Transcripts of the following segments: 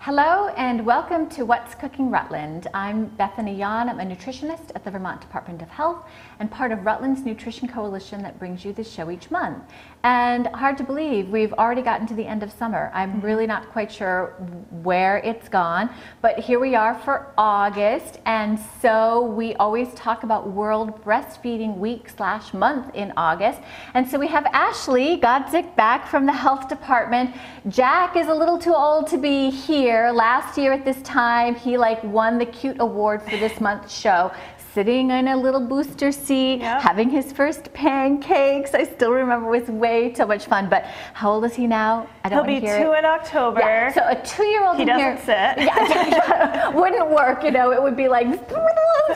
Hello and welcome to What's Cooking Rutland. I'm Bethany Yon. I'm a nutritionist at the Vermont Department of Health and part of Rutland's Nutrition Coalition that brings you this show each month. And hard to believe, we've already gotten to the end of summer. I'm really not quite sure where it's gone, but here we are for August. And so we always talk about World Breastfeeding Week/month in August. And so we have Ashley Godzik back from the Health Department. Jack is a little too old to be here. Last year at this time, he won the Cute Award for this month's show, sitting in a little booster seat, having his first pancakes. I still remember, it was way too much fun. But how old is he now? I don't He'll be 2 in October. Yeah, so a 2-year-old he doesn't sit. Yeah, wouldn't work, it would be like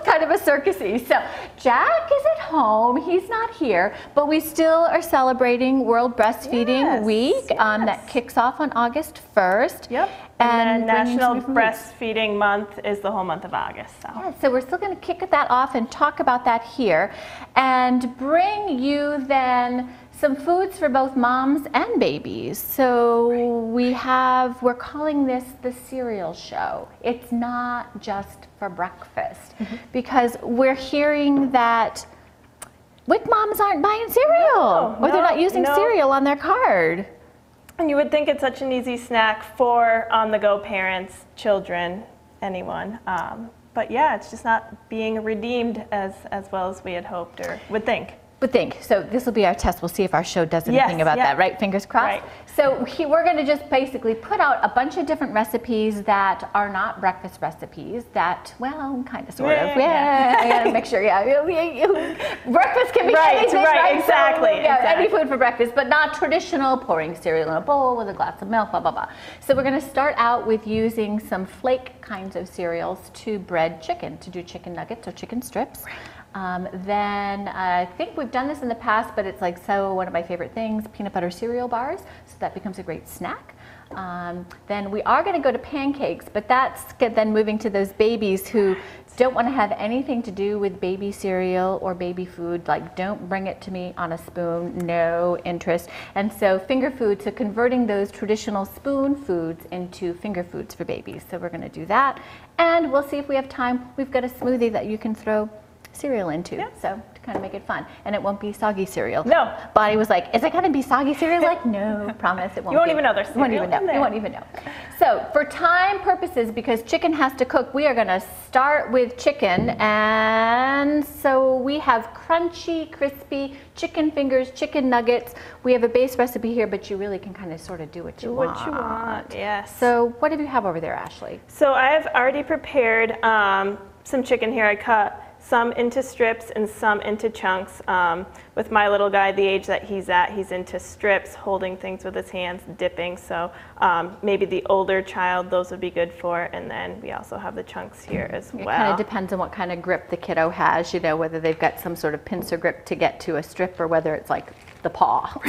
kind of a circusy. So Jack is at home, he's not here, but we still are celebrating World Breastfeeding Week that kicks off on August 1st. Yep. And then National Breastfeeding Month is the whole month of August. So. Yeah, so we're still going to kick that off and talk about that here and bring you then some foods for both moms and babies. So we're calling this the cereal show. It's not just for breakfast because we're hearing that WIC moms aren't buying cereal or they're not using cereal on their card. And you would think it's such an easy snack for on-the-go parents, children, anyone. But yeah, it's just not being redeemed as well as we had hoped or would think. So this will be our test. We'll see if our show does anything about that, right? Fingers crossed. Right. So we're going to just basically put out a bunch of different recipes that are not breakfast recipes that, well, kind of, sort of. I got to make sure, breakfast can be anything, right? Exactly. So, any food for breakfast, but not traditional pouring cereal in a bowl with a glass of milk, blah, blah, blah. So we're going to start out with using some flake kinds of cereals to bread chicken, to do chicken nuggets or chicken strips. Then I think we've done this in the past, but it's one of my favorite things, peanut butter cereal bars. So that becomes a great snack. Then we are going to go to pancakes, but that's then moving to those babies who don't want to have anything to do with baby cereal or baby food. Don't bring it to me on a spoon, no interest. And so finger food, so converting those traditional spoon foods into finger foods for babies. So we're going to do that. And we'll see if we have time. We've got a smoothie that you can throw cereal into, so to kind of make it fun, and it won't be soggy cereal. No. Bonnie was like, "Is it going to be soggy cereal?" No, promise it won't. You won't even know there's cereal. You won't even know. So for time purposes, because chicken has to cook, we are going to start with chicken, and so we have crunchy, crispy chicken fingers, chicken nuggets. We have a base recipe here, but you really can kind of sort of do what you want. Yes. So what do you have over there, Ashley? So I have already prepared some chicken here. I cut some into strips and some into chunks. With my little guy, the age that he's at, he's into strips, holding things with his hands, dipping. So maybe the older child, those would be good for. And then we also have the chunks here as well. It kind of depends on what kind of grip the kiddo has, whether they've got some sort of pincer grip to get to a strip or whether it's like the paw.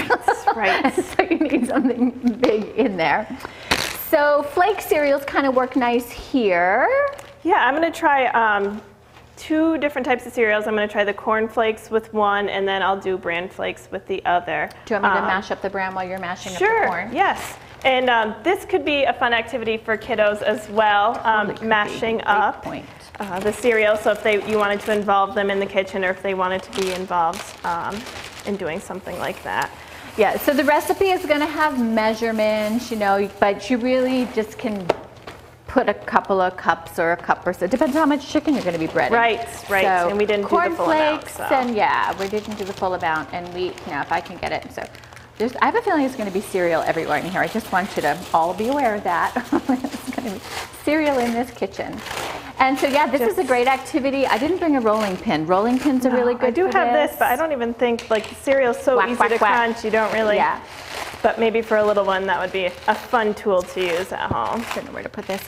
Right. So you need something big in there. So flake cereals kind of work nice here. Yeah, I'm going to try 2 different types of cereals. I'm going to try the corn flakes with one, and then I'll do bran flakes with the other. Do you want me to mash up the bran while you're mashing up the corn? Sure, yes. And this could be a fun activity for kiddos as well, mashing up the cereal. So if you wanted to involve them in the kitchen or if they wanted to be involved in doing something like that. Yeah, so the recipe is going to have measurements, but you really just can put a couple of cups or a cup or so. It depends on how much chicken you're going to be breading. Right. So and we didn't do the full amount. Cornflakes, and we didn't do the full amount. And if I can get it. So I have a feeling it's going to be cereal everywhere in here. I just want you to all be aware of that. It's going to be cereal in this kitchen. And so this is a great activity. I didn't bring a rolling pin. Rolling pins are really good. I do have this, but I don't even think cereal's so easy to crunch. You don't really. Yeah. But maybe for a little one, that would be a fun tool to use at home. I don't know where to put this.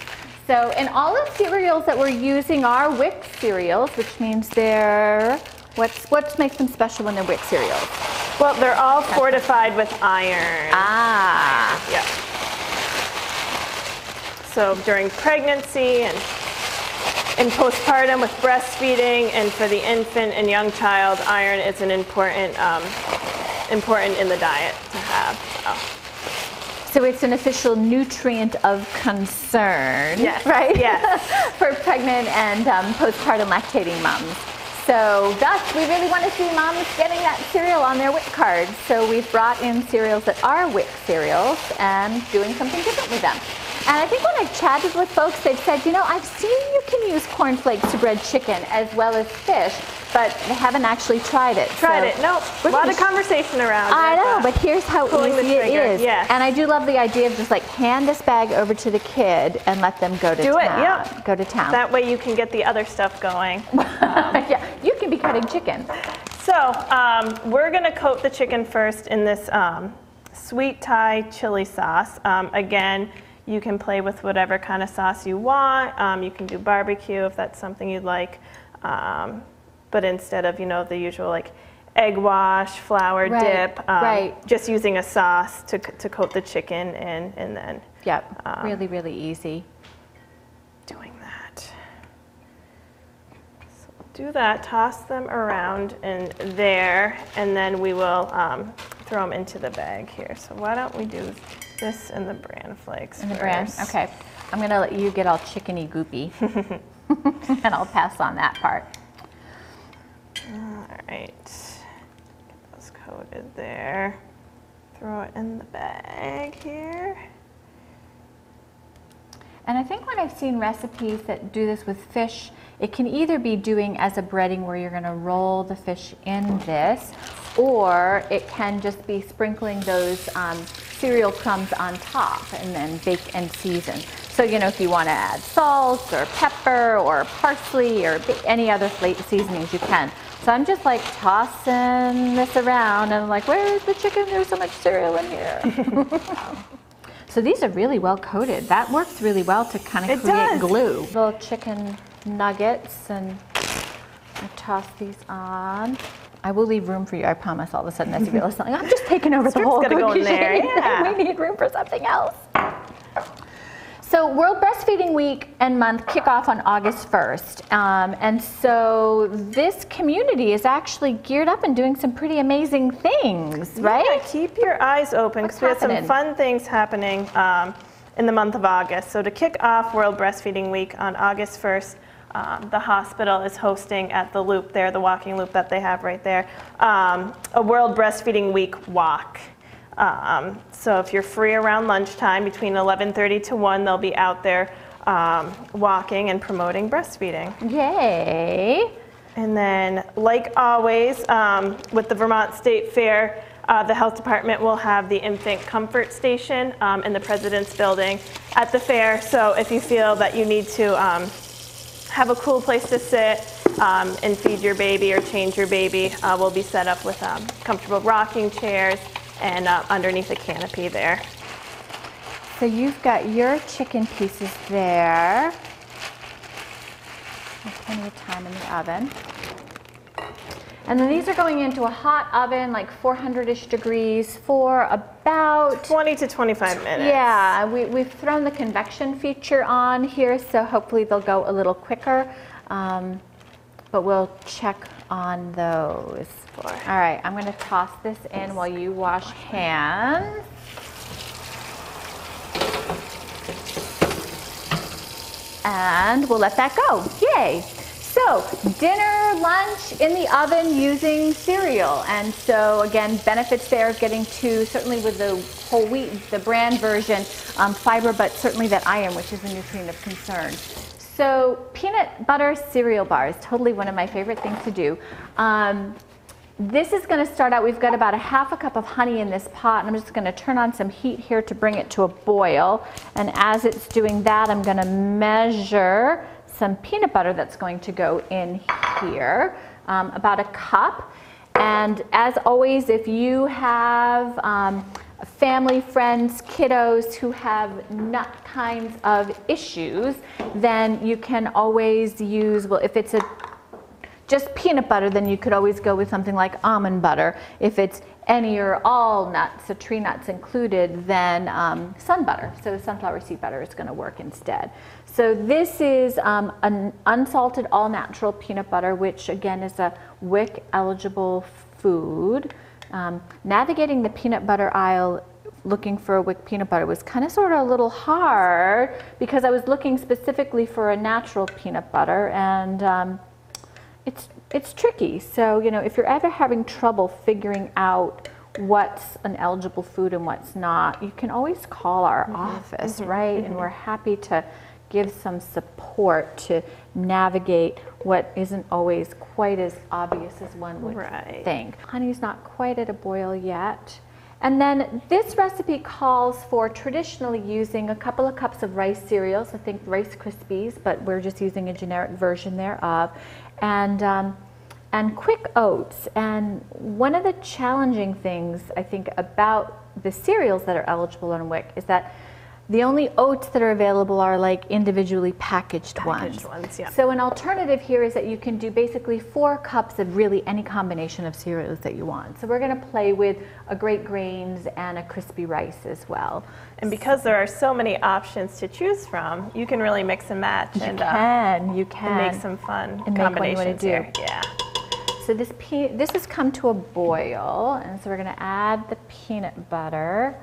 So, and all the cereals that we're using are WIC cereals, which means they're, what makes them special when they're WIC cereals? Well, they're all fortified with iron. Yeah. So during pregnancy and postpartum with breastfeeding and for the infant and young child, iron is an important in the diet to have. So it's an official nutrient of concern, Yes, right? yes. For pregnant and postpartum lactating moms. So thus, we really want to see moms getting that cereal on their WIC cards. So we've brought in cereals that are WIC cereals and doing something different with them. And I think when I've chatted with folks, they've said, you know, I've seen you can use cornflakes to bread chicken as well as fish, but they haven't actually tried it. Nope. A lot of conversation around I it. know, but here's how easy it is. Yes. And I do love the idea of just like hand this bag over to the kid and let them go to town. Do it, yep. Go to town. That way you can get the other stuff going. Yeah, you can be cutting chicken. So we're going to coat the chicken first in this sweet Thai chili sauce. Again, you can play with whatever kind of sauce you want. You can do barbecue if that's something you'd like. But instead of, you know, the usual like egg wash, flour dip, just using a sauce to coat the chicken in, and then really, really easy. Doing that. So we'll do that, toss them around in there, and then we will throw them into the bag here. So why don't we do this in the bran flakes In the first. bran, okay. I'm gonna let you get all chickeny goopy, and I'll pass on that part. All right, get those coated there. Throw it in the bag here. And I think when I've seen recipes that do this with fish, it can either be doing as a breading where you're gonna roll the fish in this, or it can just be sprinkling those cereal crumbs on top and then bake and season. So, you know, if you want to add salt or pepper or parsley or any other seasonings, you can. So I'm just like tossing this around and I'm like, where's the chicken? There's so much cereal in here. So these are really well coated. That works really well to kind of create glue. Little chicken nuggets, and I toss these on. I will leave room for you, I promise. All of a sudden, as you realize something, I'm just taking over the whole gonna go in there. Yeah. We need room for something else. So World Breastfeeding Week and month kick off on August 1st. And so this community is actually geared up and doing some pretty amazing things, right? Yeah, keep your eyes open because we have some fun things happening in the month of August. So to kick off World Breastfeeding Week on August 1st, the hospital is hosting at the loop there, the walking loop that they have right there, a World Breastfeeding Week walk. So if you're free around lunchtime between 11:30 to 1, they'll be out there walking and promoting breastfeeding. Yay! And then, like always, with the Vermont State Fair, the health department will have the infant comfort station in the President's Building at the fair. So if you feel that you need to have a cool place to sit and feed your baby or change your baby, we'll be set up with comfortable rocking chairs and underneath a canopy there. So you've got your chicken pieces there. There's plenty of time in the oven. And then these are going into a hot oven, like 400-ish degrees for about 20 to 25 minutes. Yeah, we've thrown the convection feature on here, so hopefully they'll go a little quicker. But we'll check on those. All right, I'm going to toss this in while you wash hands. And we'll let that go. Yay! So, dinner, lunch in the oven using cereal. And so, again, benefits there of getting to, certainly with the whole wheat, the bran version, fiber, but certainly that iron, which is a nutrient of concern. So, peanut butter cereal bars, totally one of my favorite things to do. This is going to start out, we've got about a half a cup of honey in this pot, and I'm just going to turn on some heat here to bring it to a boil. And as it's doing that, I'm going to measure some peanut butter that's going to go in here, about a cup. And as always, if you have family, friends, kiddos who have nut kinds of issues, then you can always use, well, if it's just peanut butter, then you could always go with something like almond butter. If it's any or all nuts, so tree nuts included, then sun butter. So sunflower seed butter is going to work instead. So this is an unsalted all-natural peanut butter, which again is a WIC eligible food. Navigating the peanut butter aisle looking for a wick peanut butter was kind of sort of a little hard because I was looking specifically for a natural peanut butter, and it's tricky. So, you know, if you're ever having trouble figuring out what's an eligible food and what's not, you can always call our office, right? And we're happy to give some support to navigate what isn't always quite as obvious as one would think. Honey's not quite at a boil yet. And then this recipe calls for traditionally using a couple of cups of rice cereals, I think Rice Krispies, but we're just using a generic version thereof, and quick oats. And one of the challenging things I think about the cereals that are eligible on WIC is that the only oats that are available are like individually packaged ones. Yeah. So an alternative here is that you can do basically 4 cups of really any combination of cereals that you want. So we're going to play with a Great Grains and a crispy rice as well. And because there are so many options to choose from, you can really mix and match. You And can make some fun and combinations here. Yeah. So this has come to a boil, and so we're going to add the peanut butter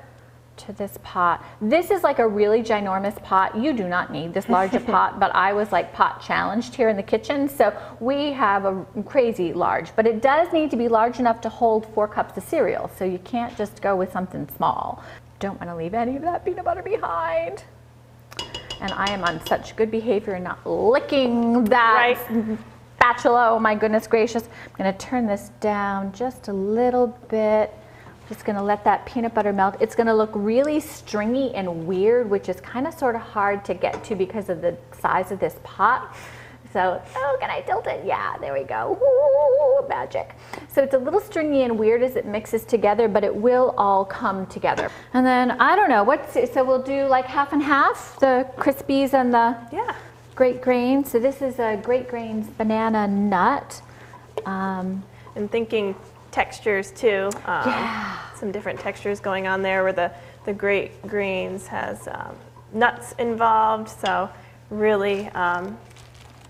to this pot. This is like a really ginormous pot. You do not need this large a pot, but I was like pot challenged here in the kitchen, so we have a crazy large, but it does need to be large enough to hold 4 cups of cereal, so you can't just go with something small. Don't want to leave any of that peanut butter behind. And I am on such good behavior and not licking that spatula. Oh my goodness gracious. I'm going to turn this down just a little bit. Just going to let that peanut butter melt. It's going to look really stringy and weird, which is kind of sort of hard to get to because of the size of this pot. So, oh, can I tilt it? Yeah, there we go. Ooh, magic. So it's a little stringy and weird as it mixes together, but it will all come together. And then, I don't know, so we'll do like half and half, the Krispies and the Great Grains. So this is a Great Grains banana nut. And thinking textures too. Some different textures going on there where the Great Grains has nuts involved, so really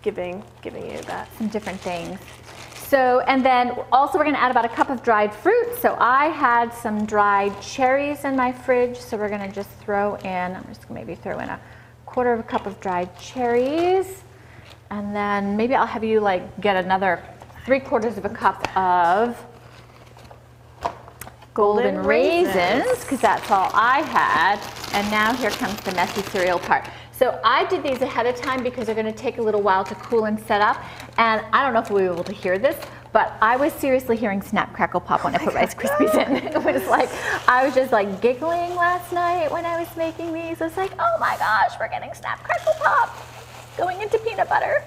giving you that. Some different things. So, and then also we're going to add about a cup of dried fruit. So I had some dried cherries in my fridge, so we're going to just throw in, I'm just going to maybe throw in a 1/4 cup of dried cherries, and then maybe I'll have you like get another 3/4 cup of golden raisins, because that's all I had. And now here comes the messy cereal part. So I did these ahead of time because they're going to take a little while to cool and set up. And I don't know if we'll be able to hear this, but I was seriously hearing snap, crackle, pop when I put Rice Krispies in. It was like, I was just like giggling last night when I was making these. It's like, oh my gosh, we're getting snap, crackle, pop going into peanut butter.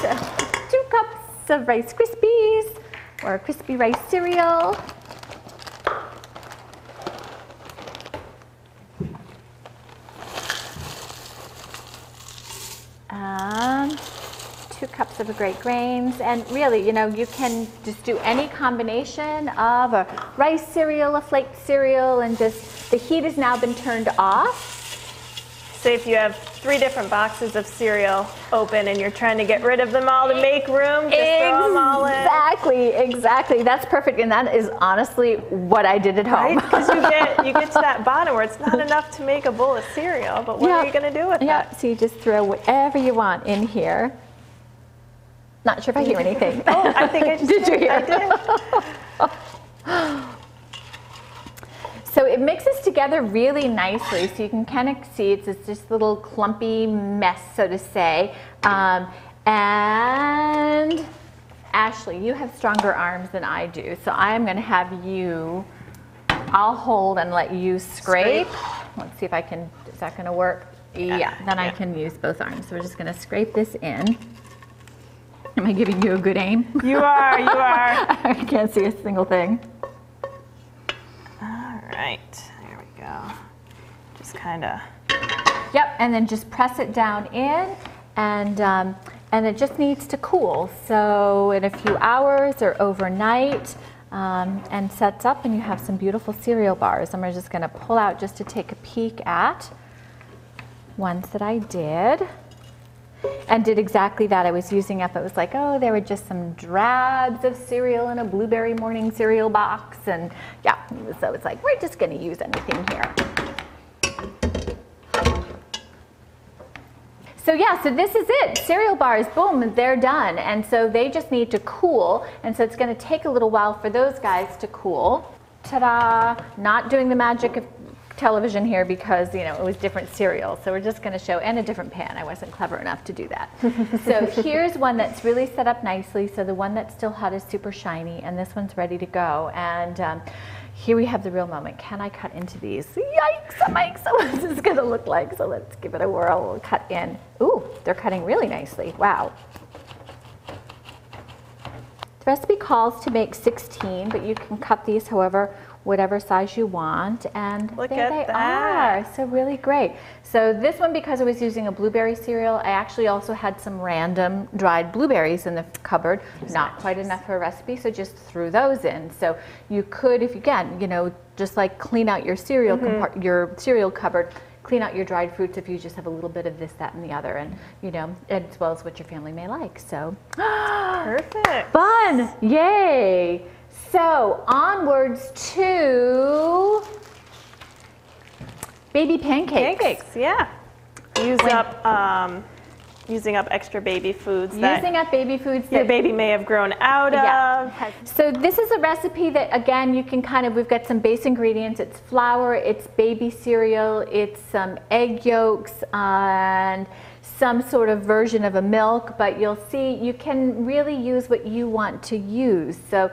So 2 cups of Rice Krispies or crispy rice cereal. And 2 cups of Great Grains, and really, you know, you can just do any combination of a rice cereal, a flaked cereal, and just the heat has now been turned off. Say if you have 3 different boxes of cereal open and you're trying to get rid of them all to make room, just throw them all in. Exactly. That's perfect, and that is honestly what I did at home. Because you get to that bottom where it's not enough to make a bowl of cereal, but what are you going to do with that? So you just throw whatever you want in here. Not sure if I hear anything. Oh, I think I just did. You hear? I did. So it mixes together really nicely, so you can kind of see it's just a little clumpy mess, so to say. And Ashley, you have stronger arms than I do, so I am going to have you, I'll hold and let you scrape. Let's see if I can, is that going to work? Yeah, then I can use both arms. So we're just going to scrape this in. Am I giving you a good aim? You are. I can't see a single thing. Right, there we go. Just kind of. Yep, and then just press it down in, and it just needs to cool. So in a few hours or overnight, and sets up, and you have some beautiful cereal bars. And we're just going to pull out just to take a peek at ones that I did. and did exactly that. I was using up, it was like, oh, there were just some drabs of cereal in a blueberry morning cereal box. And yeah, so it's like, we're just gonna use anything here. So yeah, so this is it. Cereal bars, boom, they're done. And so they just need to cool. And so it's gonna take a little while for those guys to cool. Ta-da! Not doing the magic of television here because, you know, it was different cereal. So we're just gonna show, and a different pan. I wasn't clever enough to do that. So here's one that's really set up nicely. So the one that's still hot is super shiny, and this one's ready to go. And here we have the real moment. Can I cut into these? Yikes, yikes, what is this gonna look like? So let's give it a whirl, we'll cut in. Ooh, they're cutting really nicely, wow. The recipe calls to make 16, but you can cut these whatever size you want, and Look there at they that. are. So really great. So this one, because I was using a blueberry cereal, I actually also had some random dried blueberries in the cupboard. Not quite enough for a recipe, so just threw those in. So you could, if you can, you know, just like clean out your cereal your cereal cupboard, clean out your dried fruits if you just have a little bit of this, that, and the other, and you know, as well as what your family may like. So Perfect. fun! Yay! So onwards to baby pancakes. Pancakes, yeah. Using up extra baby foods Using up baby foods your baby may have grown out of. So this is a recipe that, again, you can kind of, we've got some base ingredients. It's flour, it's baby cereal, it's some egg yolks, and some sort of version of a milk, but you'll see you can really use what you want to use. So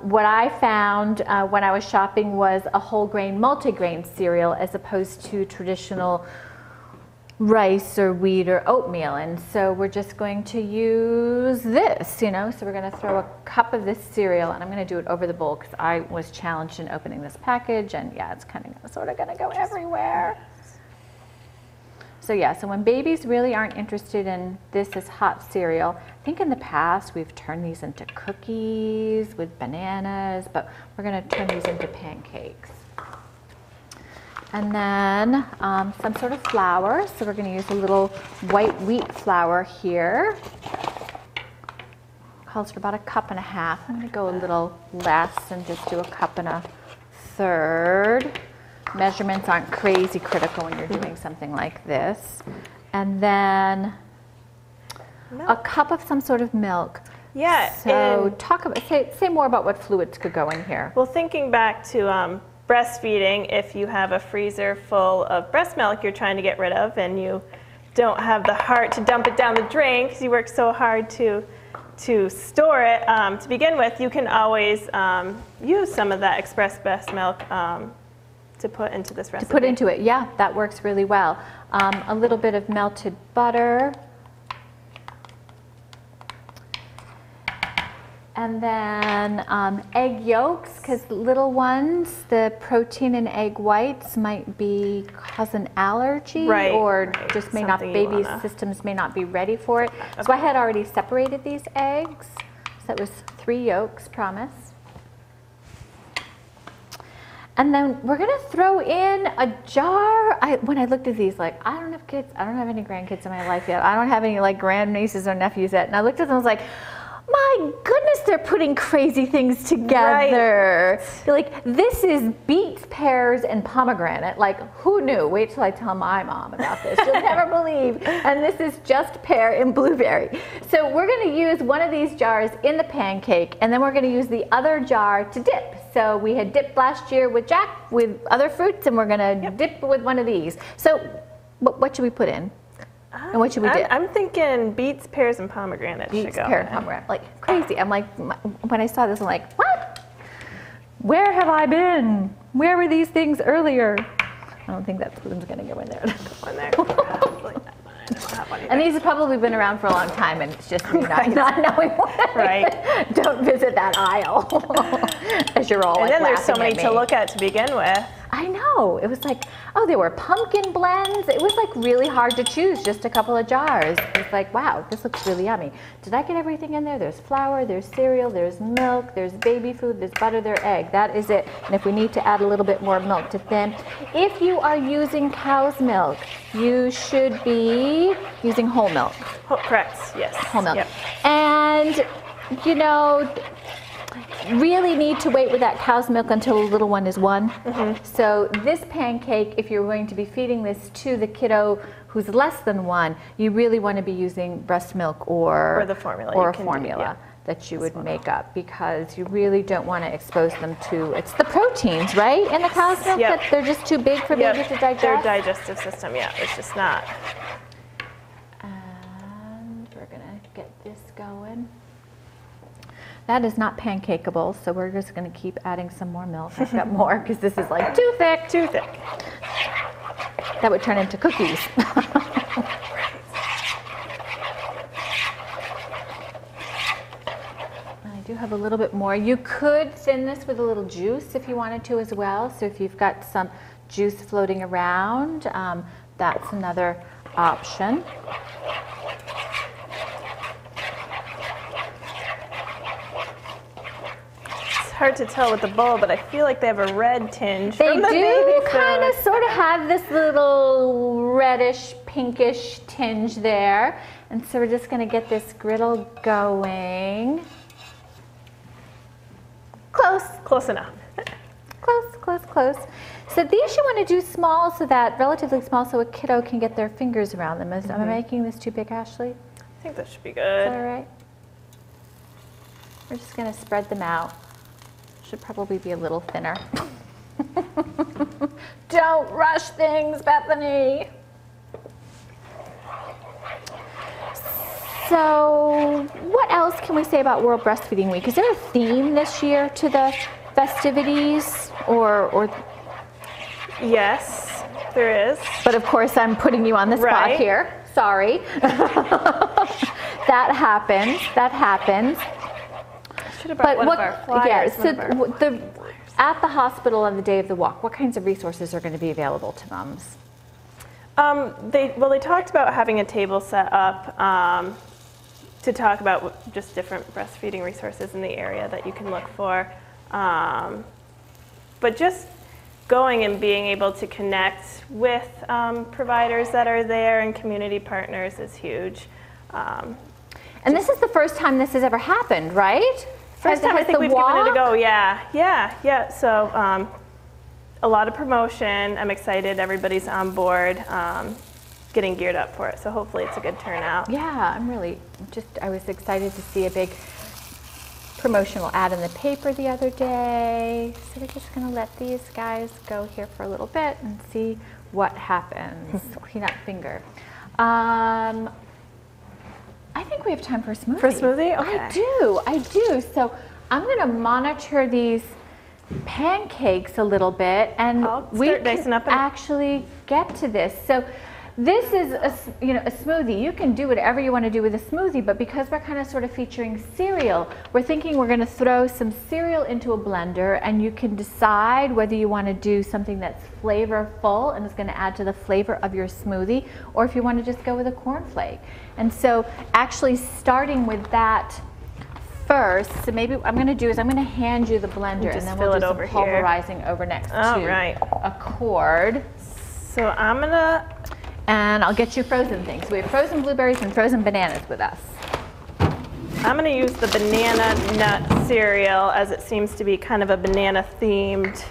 what I found when I was shopping was a whole grain, multigrain cereal as opposed to traditional rice or wheat or oatmeal. And so we're just going to use this, you know, so we're going to throw a cup of this cereal, and I'm going to do it over the bowl because I was challenged in opening this package, and yeah, it's kind of sort of going to go everywhere. So yeah, so when babies really aren't interested in this as hot cereal, I think in the past we've turned these into cookies with bananas, but we're going to turn these into pancakes. And then some sort of flour. So we're going to use a little white wheat flour here. Calls for about 1.5 cups. I'm going to go a little less and just do 1.33 cups. Measurements aren't crazy critical when you're doing something like this. And then a cup of some sort of milk. Yeah. So talk about, say more about what fluids could go in here. Well, thinking back to breastfeeding, if you have a freezer full of breast milk you're trying to get rid of and you don't have the heart to dump it down the drain because you work so hard to store it to begin with, you can always use some of that express breast milk to put into this recipe. To put into it, yeah, that works really well. A little bit of melted butter. And then egg yolks, because little ones, the protein in egg whites might cause an allergy, or just may not, babies' systems may not be ready for it. So I had already separated these eggs. So that was 3 yolks, promise. And then we're gonna throw in a jar. When I looked at these, like, I don't have kids, I don't have any grandkids in my life yet. I don't have any like grandnieces or nephews yet. And I looked at them and was like, my goodness, they're putting crazy things together. Right. Like, this is beets, pears, and pomegranate. Like, who knew? Wait till I tell my mom about this. She'll never believe. And this is just pear and blueberry. So we're going to use one of these jars in the pancake, and then we're going to use the other jar to dip. So we had dipped last year with Jack with other fruits, and we're going to dip with one of these. So what should we put in? And what should we do? I'm thinking beets, pears, and pomegranate. Beets, pears, pomegranate. Like crazy. I'm like, when I saw this, I'm like, what? Where have I been? Where were these things earlier? I don't think that spoon's going to go in there. Go in there. And these have probably been around for a long time, and it's just me not knowing what. Right. Don't visit that aisle as you're all. And like, then there's so many at me. to look at to begin with. I know. It was like, oh, there were pumpkin blends. It was like really hard to choose, just a couple of jars. It was like, wow, this looks really yummy. Did I get everything in there? There's flour, there's cereal, there's milk, there's baby food, there's butter, there's egg. That is it. And if we need to add a little bit more milk to thin, if you are using cow's milk, you should be using whole milk. Oh, correct, yes. Whole milk. Yep. And, you know, really need to wait with that cow's milk until the little one is 1. So this pancake, if you're going to be feeding this to the kiddo who's less than 1, you really want to be using breast milk or the formula. Or a formula that you would make up, because you really don't want to expose them to, it's the proteins, right, in the cow's milk that they're just too big for babies to digest? Their digestive system, it's just not. And we're going to get this going. That is not pancakeable, so we're just going to keep adding some more milk. I've got more because this is like too thick. Too thick. That would turn into cookies. I do have a little bit more. You could thin this with a little juice if you wanted to as well. So if you've got some juice floating around, that's another option. Hard to tell with the bowl, but I feel like they have a red tinge. They from the do baby kind of food. sort of have this little reddish, pinkish tinge there. And so we're just going to get this griddle going. Close. Close enough. Close, close, close. So these you want to do small, so that relatively small, so a kiddo can get their fingers around them. Am I making this too big, Ashley? I think that should be Is good. that all right? We're just going to spread them out. Should probably be a little thinner. Don't rush things, Bethany. So what else can we say about World Breastfeeding Week? Is there a theme this year to the festivities, or? Yes, there is. But of course, I'm putting you on the spot here. Sorry. That happens. That happens. Should have brought one of our flyers. So at the hospital on the day of the walk, what kinds of resources are going to be available to moms? They talked about having a table set up to talk about just different breastfeeding resources in the area that you can look for. But just going and being able to connect with providers that are there and community partners is huge. And this is the first time this has ever happened, right? First time I think we've given it a go, yeah. So a lot of promotion. I'm excited. Everybody's on board, getting geared up for it. So hopefully it's a good turnout. Yeah, I was excited to see a big promotional ad in the paper the other day. So we're just going to let these guys go here for a little bit and see what happens. Clean up finger. I think we have time for a smoothie. For a smoothie? Okay. I do. So I'm going to monitor these pancakes a little bit, and we can actually get to this. So this is a smoothie. You can do whatever you want to do with a smoothie, but because we're kind of sort of featuring cereal, we're thinking we're going to throw some cereal into a blender, and you can decide whether you want to do something that's flavorful and is going to add to the flavor of your smoothie, or if you want to just go with a cornflake. And so actually starting with that first, so maybe what I'm going to do is I'm going to hand you the blender, and then we'll do some pulverizing over next to a cord. So I'm going to... And I'll get you frozen things. We have frozen blueberries and frozen bananas with us. I'm going to use the banana nut cereal, as it seems to be kind of a banana themed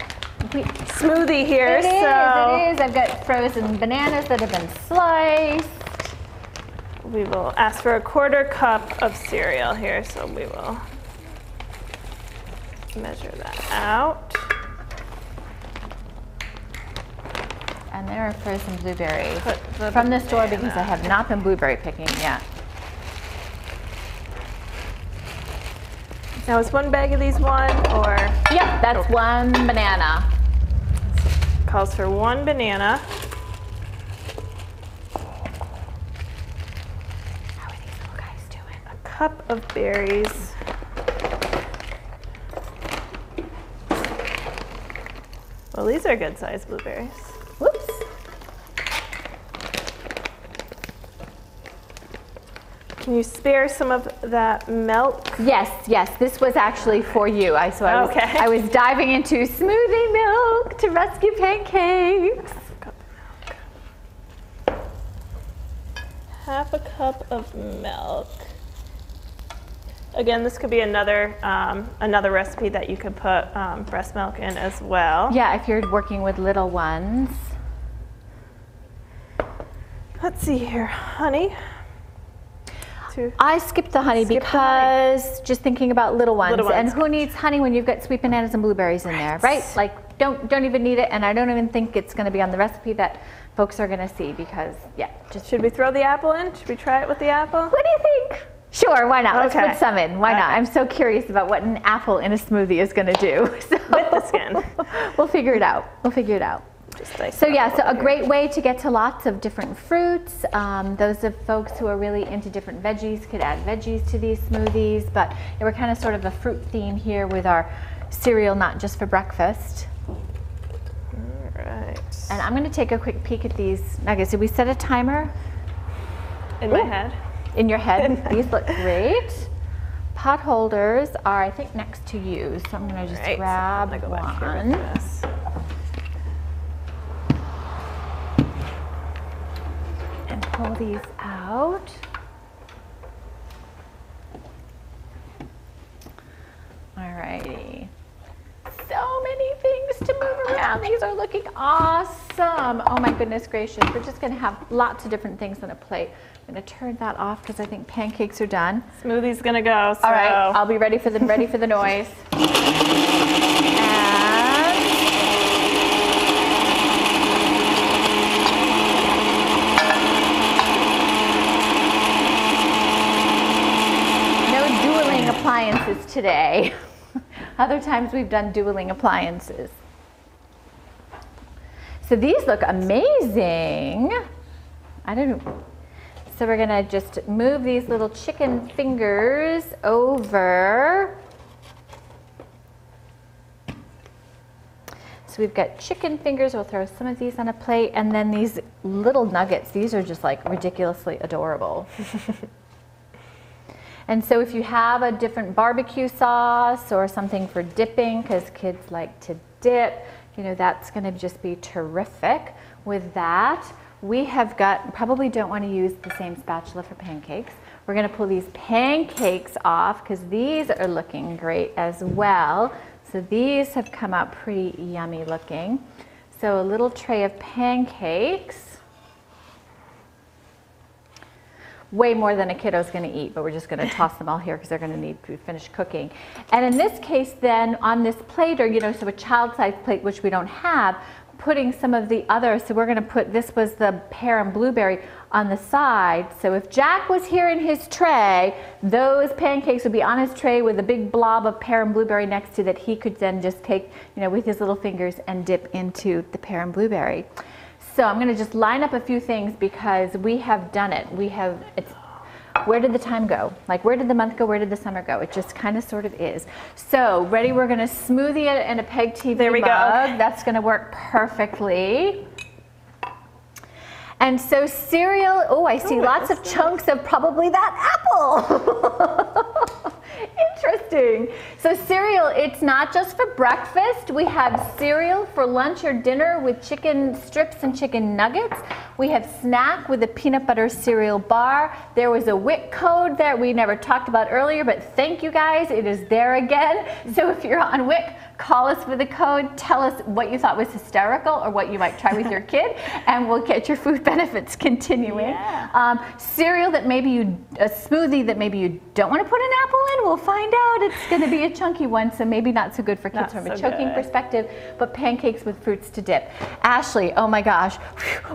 smoothie here. It is. I've got frozen bananas that have been sliced. We will ask for a 1/4 cup of cereal here, so we will measure that out. And there are frozen blueberries from the store, because I have not been blueberry picking yet. Now is one bag of these one, or? Yep, that's one banana. Calls for one banana. How are these little guys doing? A cup of berries. Well, these are good sized blueberries. Whoops. Can you spare some of that milk? Yes, yes. This was actually for you. I was diving into smoothie milk to rescue pancakes. Half a cup of milk. Again, this could be another recipe that you could put breast milk in as well. Yeah, if you're working with little ones. Let's see here, honey. I skipped the honey because just thinking about little ones. And who needs honey when you've got sweet bananas and blueberries in there, right? Like, don't even need it, and I don't even think it's going to be on the recipe that folks are going to see because, yeah. Should we throw the apple in? Should we try it with the apple? What do you think? Sure, why not? Okay. Let's put some in. Why not? I'm so curious about what an apple in a smoothie is going to do. So, with the skin. We'll figure it out. We'll figure it out. So yeah, so a great way to get to lots of different fruits. Those of folks who are really into different veggies could add veggies to these smoothies, but we're kind of sort of a fruit theme here with our cereal, not just for breakfast. All right. And I'm going to take a quick peek at these nuggets. Did we set a timer? In my head. In your head. These look great. Pot holders are, I think, next to you, so I'm going to just grab one. And pull these out. Alrighty. So many things to move around. These are looking awesome. Oh my goodness gracious. We're just going to have lots of different things on a plate. I'm going to turn that off because I think pancakes are done. Smoothie's going to go. So. All right, I'll be ready for the noise. Appliances today. Other times we've done dueling appliances. So these look amazing. So we're gonna just move these little chicken fingers over. So we've got chicken fingers. We'll throw some of these on a plate, and then these little nuggets. These are just like ridiculously adorable. And so if you have a different barbecue sauce or something for dipping, because kids like to dip, you know, that's going to just be terrific. With that, we have got, probably don't want to use the same spatula for pancakes. We're going to pull these pancakes off because these are looking great as well. So these have come out pretty yummy looking. So a little tray of pancakes. Way more than a kiddo's going to eat, but we're just going to to them all here because they're going to need to finish cooking. And in this case then on this plate, or so a child-sized plate, which we don't have, putting some of the other, so we're going to put, this was the pear and blueberry on the side. So if Jack was here in his tray, those pancakes would be on his tray with a big blob of pear and blueberry next to that he could then just take, with his little fingers and dip into the pear and blueberry. So I'm going to just line up a few things because we have done it. Where did the time go? Like, where did the month go? Where did the summer go? It just kind of sort of is. So ready, we're going to smoothie it in a Peg TV there we mug. Go. Okay. That's going to work perfectly. And so cereal, oh, I see lots of chunks of probably that apple. Interesting. So cereal, it's not just for breakfast. We have cereal for lunch or dinner with chicken strips and chicken nuggets. We have snack with a peanut butter cereal bar. There was a WIC code that we never talked about earlier, but thank you guys, it is there again. So if you're on WIC, call us with a code, tell us what you thought was hysterical or what you might try with your kid, and we'll get your food benefits continuing. Yeah. Cereal that maybe a smoothie that maybe you don't want to put an apple in, we'll find out. It's going to be a chunky one, so maybe not so good for kids from a choking perspective, but pancakes with fruits to dip. Ashley, oh my gosh,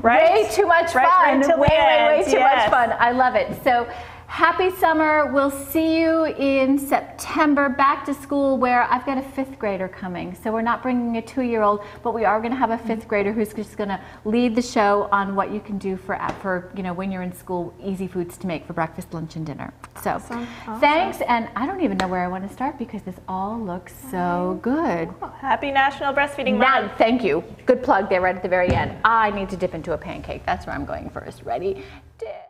way too much fun. Way too much fun. I love it. So Happy summer. We'll see you in September, back to school, where I've got a 5th grader coming. So we're not bringing a 2-year-old, but we are going to have a 5th grader who's just going to lead the show on what you can do for when you're in school, easy foods to make for breakfast, lunch, and dinner. So Awesome. thanks, and I don't even know where I want to start because this all looks so good. Oh, happy National Breastfeeding Month. Thank you. Good plug there right at the very end. I need to dip into a pancake. That's where I'm going first. Ready? Dip.